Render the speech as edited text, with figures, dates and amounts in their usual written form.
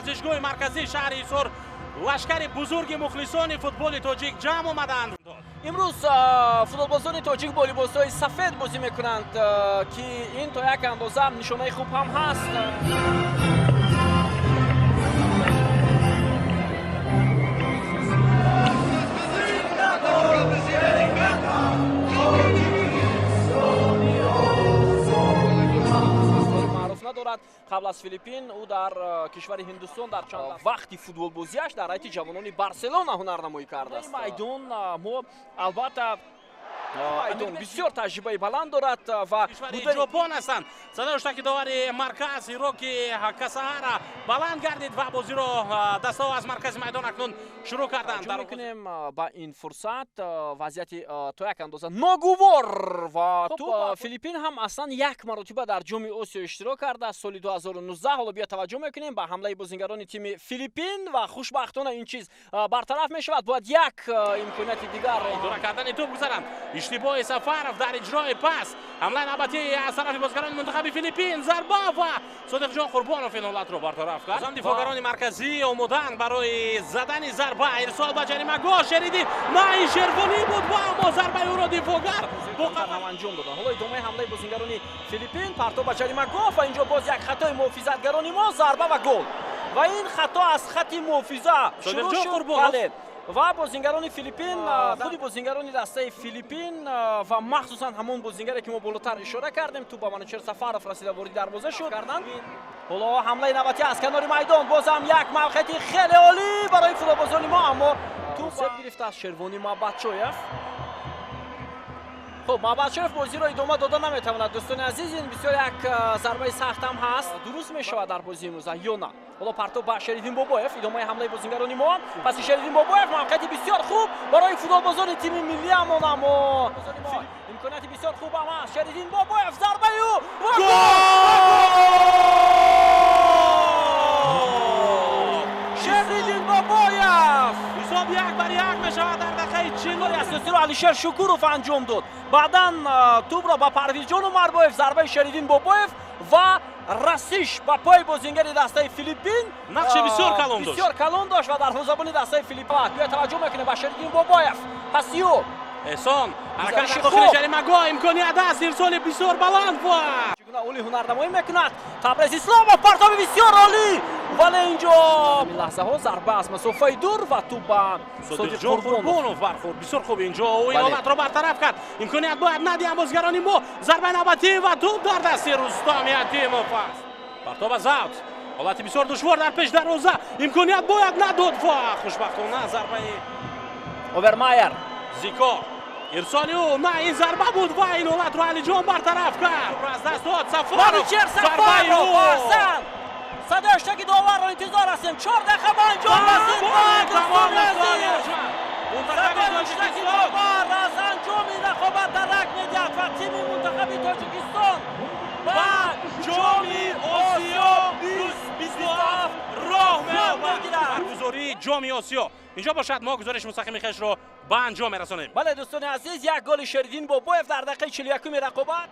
ورزشگاه مرکزی شهر ایسور لشکر بزرگ مخلصان فوتبال تاجیک جمع آمدند. امروز فوتبالبازان تاجیک با لباس‌های سفید بازی میکنند که این تا یک اندازه نشانه خوب هم هست. ندارد. قبل از فیلیپین او در کشور هندوستان در چند وقتی فوتبال بازیش در حیات جوانان بارسلونا هنرنمایی کرده است. میدان ما البته میدان بسیار تجربه بلند دارد و کشور ژاپن هستند. صدای اشتراکی مرکز هیروکی کاساهارا بلند گردید و بازی را دست‌ها از مرکز میدان اکنون شروع کردند. در می‌کنیم با این فرصت وضعیت تا یک اندازه ناگوار و تو فیلیپین هم اصلا یک مرتبه در جام آسیا اشتراک کرده سال 2019. حالا بیا توجه می‌کنیم به حمله بازیگران تیم فیلیپین و خوشبختانه این چیز برطرف می‌شود. باید یک امکانیت دیگر دور کردن توپ گذارند. اشتباه سفرов در اجرای پاس. حمله نوبتی از طرف بازیگران منتخب فیلیپین. ضربه و صادق جان قربانوف این حالت را برطرف کرد. دفاعگران مرکزی اومدن برای زدن ضربه. ارسال به جریمه گاه شنیدید. نه این شروانی بود و اما ضربه او را دفاعگر با قدم انجام دادن. حالا ادامه حمله بازیگران فیلیپین پرتاب به جریمه گاه و اینجا باز یک خطای محافظتگران ما ضربه و گل. و این خطا از خط محافظه شروع شد. و بازیگران فیلیپین خودی بازیگران دسته فیلیپین و مخصوصا همون بازیگری که ما بالاتر اشاره کردیم تو با منوچهر سفرов رسیده وارد دروازه شد کردن. حالا حمله نوبتی از کنار میدان باز هم یک موقعیت خیلی عالی برای فوتبالبازان ما اما تو سب گرفته از شروانی محبتشویف. خب محبتشویف بازی را ادامه دادن نمیتواند. دوستان عزیز این بسیار یک ضربه سخت هم هست. درست میشود در بازی امروز یا نه؟ حالا پرتاب به شریدین بابایف ادامه حمله بازیگران ما. پس شریدین بابایف موقعیت بسیار خوب برای فوتبالبازان تیم ملی اما امکانیت بسیار خوب هم هست. شریدین بابایف ضربه او و شریدین بابایف حساب 1-1 میشود در دقیقه 40. اساسی رو علیشر شکوروف انجام داد. بعداً توپ را با پرویز جان عمربایف ضربه شریدین بابایف و رسیش با پای بازیگری دسته فیلیپین نقش بسیار کلان داشت و در حوزه‌بان دسته فیلیپین بیا توجه میکنه به شریدین بابایف. پس یو احسان حرکت داخل جریمه گاه امکانیت است. ارسال بسیار بلند و چگونه اولی هنرنمایی میکند تبریز اسلام و پرتاب بسیار عالی ولی اینجا این لحظه ها ضربه از مسافه دور و تو با صادق جان قربانوف برخورد بسیار خوب اینجا و این حالت را برطرف کرد. امکانیت باید ندیم بازیگران ما. ضربه نوبتی و توپ در دست رستم یتیموف است. پرتاب از اوت حالت بسیار دشوار در پیش دروازه. امکانیت باید نداد و خوشبختانه ضربه اوورمایر زیکا ارسالی او نه این ضربه بود و این حالت رو علی جان برطرف کرد. از دست داد سفرov احسن صدای اشتراکی داور را انتظار هستیم. 4 دقیقه با انجام رسید و تمام اشتراکی داور از انجام این رقابت درک میدهد و تیم منتخب تاجیکستان و جام آسیا 2027 راه می‌یابد. برگزاری جام آسیا اینجا باشد. ما گزارش مستقیم خیش رو به انجام میرسانیم. بله دوستان عزیز یک گل شریدین بابایف در دقیقه 41 رقابت.